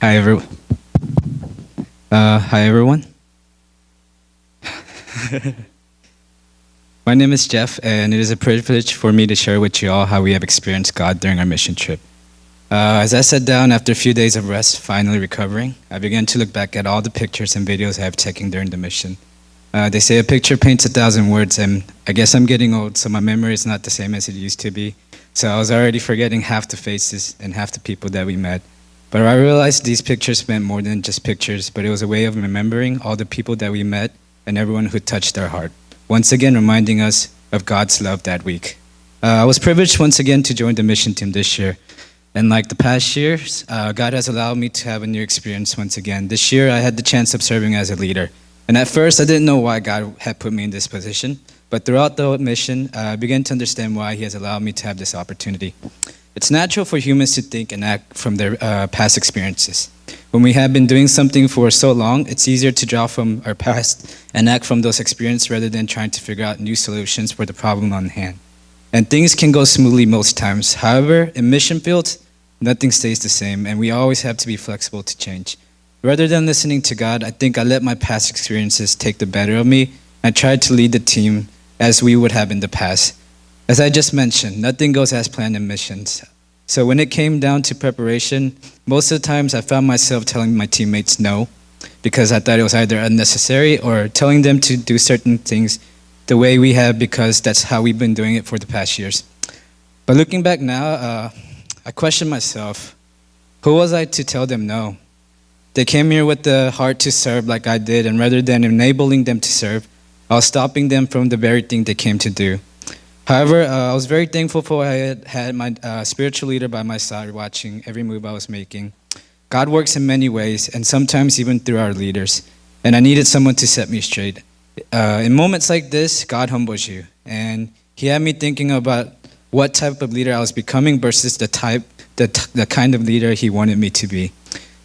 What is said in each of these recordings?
Hi, everyone. Hi, everyone. My name is Jeff, and it is a privilege for me to share with you all how we have experienced God during our mission trip. As I sat down after a few days of rest, finally recovering, I began to look back at all the pictures and videos I have taken during the mission. They say a picture paints 1,000 words, and I guess I'm getting old, so my memory is not the same as it used to be. So I was already forgetting half the faces and half the people that we met. But I realized these pictures meant more than just pictures, but it was a way of remembering all the people that we met and everyone who touched our heart, once again reminding us of God's love that week. I was privileged once again to join the mission team this year. And like the past years, God has allowed me to have a new experience once again. This year, I had the chance of serving as a leader. And at first, I didn't know why God had put me in this position. But throughout the mission, I began to understand why He has allowed me to have this opportunity. It's natural for humans to think and act from their past experiences. When we have been doing something for so long, it's easier to draw from our past and act from those experiences rather than trying to figure out new solutions for the problem on hand. And things can go smoothly most times. However, in mission fields, nothing stays the same, and we always have to be flexible to change. Rather than listening to God, I think I let my past experiences take the better of me. I tried to lead the team as we would have in the past. As I just mentioned, nothing goes as planned in missions. So when it came down to preparation, most of the times I found myself telling my teammates no, because I thought it was either unnecessary, or telling them to do certain things the way we have because that's how we've been doing it for the past years. But looking back now, I question myself, who was I to tell them no? They came here with the heart to serve like I did, and rather than enabling them to serve, I was stopping them from the very thing they came to do. However, I was very thankful for I had my spiritual leader by my side watching every move I was making. God works in many ways, and sometimes even through our leaders, and I needed someone to set me straight. In moments like this, God humbles you, and He had me thinking about what type of leader I was becoming versus the kind of leader He wanted me to be.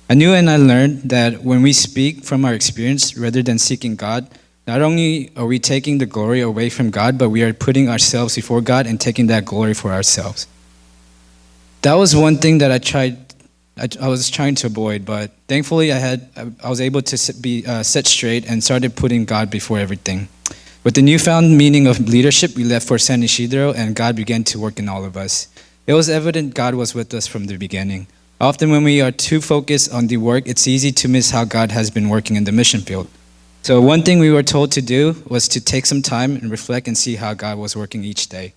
I knew and I learned that when we speak from our experience rather than seeking God, not only are we taking the glory away from God, but we are putting ourselves before God and taking that glory for ourselves. That was one thing that I was trying to avoid, but thankfully I was able to be set straight and started putting God before everything. With the newfound meaning of leadership, we left for San Isidro, and God began to work in all of us. It was evident God was with us from the beginning. Often when we are too focused on the work, it's easy to miss how God has been working in the mission field. So one thing we were told to do was to take some time and reflect and see how God was working each day.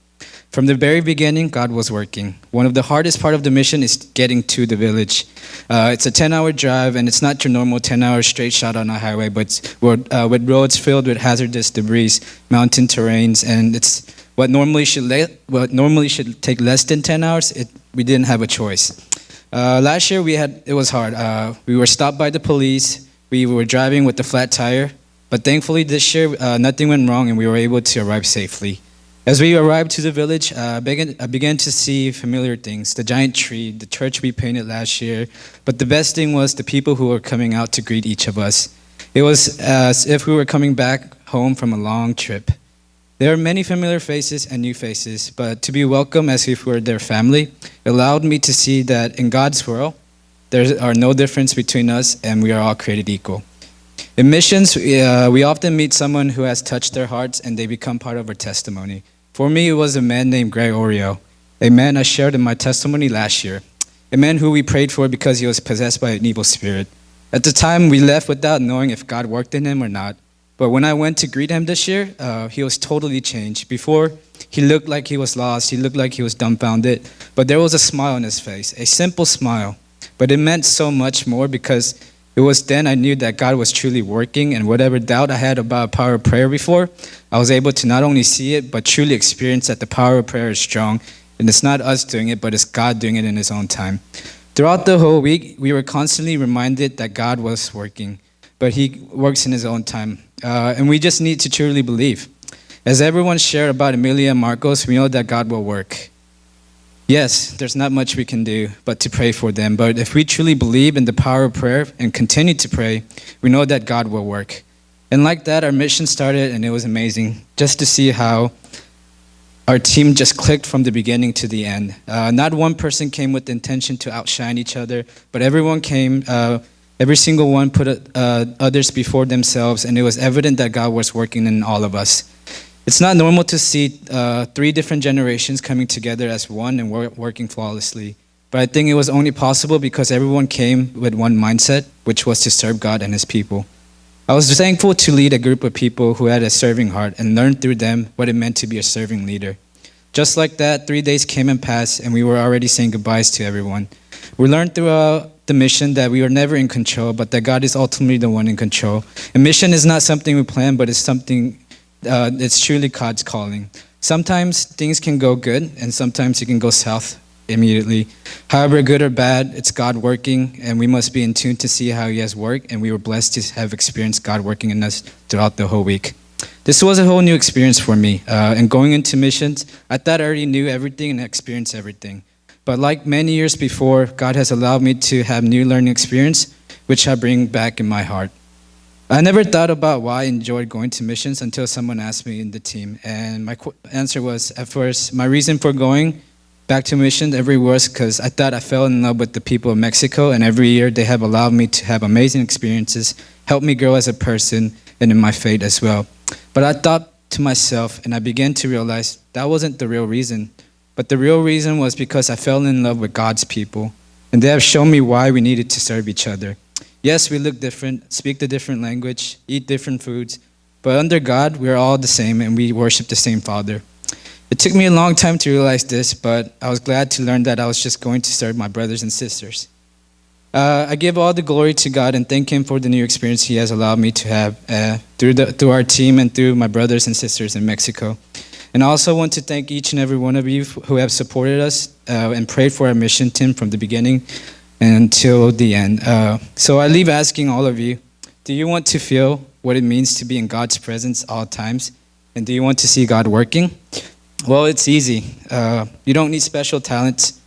From the very beginning, God was working. One of the hardest part of the mission is getting to the village. It's a 10-hour drive, and it's not your normal 10-hour straight shot on a highway, but with roads filled with hazardous debris, mountain terrains, and it's what normally should take less than 10 hours. We didn't have a choice. Last year it was hard. We were stopped by the police. We were driving with a flat tire, but thankfully this year nothing went wrong, and we were able to arrive safely. As we arrived to the village, I began to see familiar things, the giant tree, the church we painted last year, but the best thing was the people who were coming out to greet each of us. It was as if we were coming back home from a long trip. There are many familiar faces and new faces, but to be welcomed as if we were their family allowed me to see that in God's world, there are no difference between us, and we are all created equal. In missions, we often meet someone who has touched their hearts, and they become part of our testimony. For me, it was a man named Greg Oreo, a man I shared in my testimony last year, a man who we prayed for because he was possessed by an evil spirit. At the time, we left without knowing if God worked in him or not. But when I went to greet him this year, he was totally changed. Before, he looked like he was lost. He looked like he was dumbfounded. But there was a smile on his face, a simple smile. But it meant so much more because it was then I knew that God was truly working, and whatever doubt I had about power of prayer before, I was able to not only see it, but truly experience that the power of prayer is strong, and it's not us doing it, but it's God doing it in His own time. Throughout the whole week, we were constantly reminded that God was working, but He works in His own time, and we just need to truly believe. As everyone shared about Emilia and Marcos, we know that God will work. Yes, there's not much we can do but to pray for them. But if we truly believe in the power of prayer and continue to pray, we know that God will work. And like that, our mission started, and it was amazing just to see how our team just clicked from the beginning to the end. Not one person came with the intention to outshine each other, but everyone came. Every single one put others before themselves, and it was evident that God was working in all of us. It's not normal to see 3 different generations coming together as one and working flawlessly. But I think it was only possible because everyone came with one mindset, which was to serve God and His people. I was thankful to lead a group of people who had a serving heart and learn through them what it meant to be a serving leader. Just like that, 3 days came and passed, and we were already saying goodbyes to everyone. We learned throughout the mission that we were never in control, but that God is ultimately the one in control. And mission is not something we plan, but it's something it's truly God's calling. Sometimes things can go good, and sometimes it can go south immediately. However, good or bad, it's God working, and we must be in tune to see how He has worked, and we were blessed to have experienced God working in us throughout the whole week. This was a whole new experience for me, and going into missions, I thought I already knew everything and experienced everything. But like many years before, God has allowed me to have new learning experience, which I bring back in my heart. I never thought about why I enjoyed going to missions until someone asked me in the team. And my answer was, at first, my reason for going back to missions every year was because I thought I fell in love with the people of Mexico, and every year they have allowed me to have amazing experiences, helped me grow as a person and in my faith as well. But I thought to myself, and I began to realize that wasn't the real reason. But the real reason was because I fell in love with God's people, and they have shown me why we needed to serve each other. Yes, we look different, speak the different language, eat different foods, but under God, we're all the same and we worship the same Father. It took me a long time to realize this, but I was glad to learn that I was just going to serve my brothers and sisters. I give all the glory to God and thank Him for the new experience He has allowed me to have through our team and through my brothers and sisters in Mexico. And I also want to thank each and every one of you who have supported us and prayed for our mission team from the beginning until the end. So I leave asking all of you, do you want to feel what it means to be in God's presence all times? And do you want to see God working? Well, it's easy. You don't need special talents,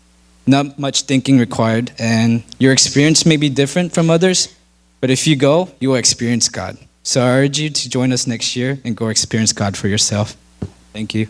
not much thinking required, and your experience may be different from others, but if you go, you will experience God. So I urge you to join us next year and go experience God for yourself. Thank you.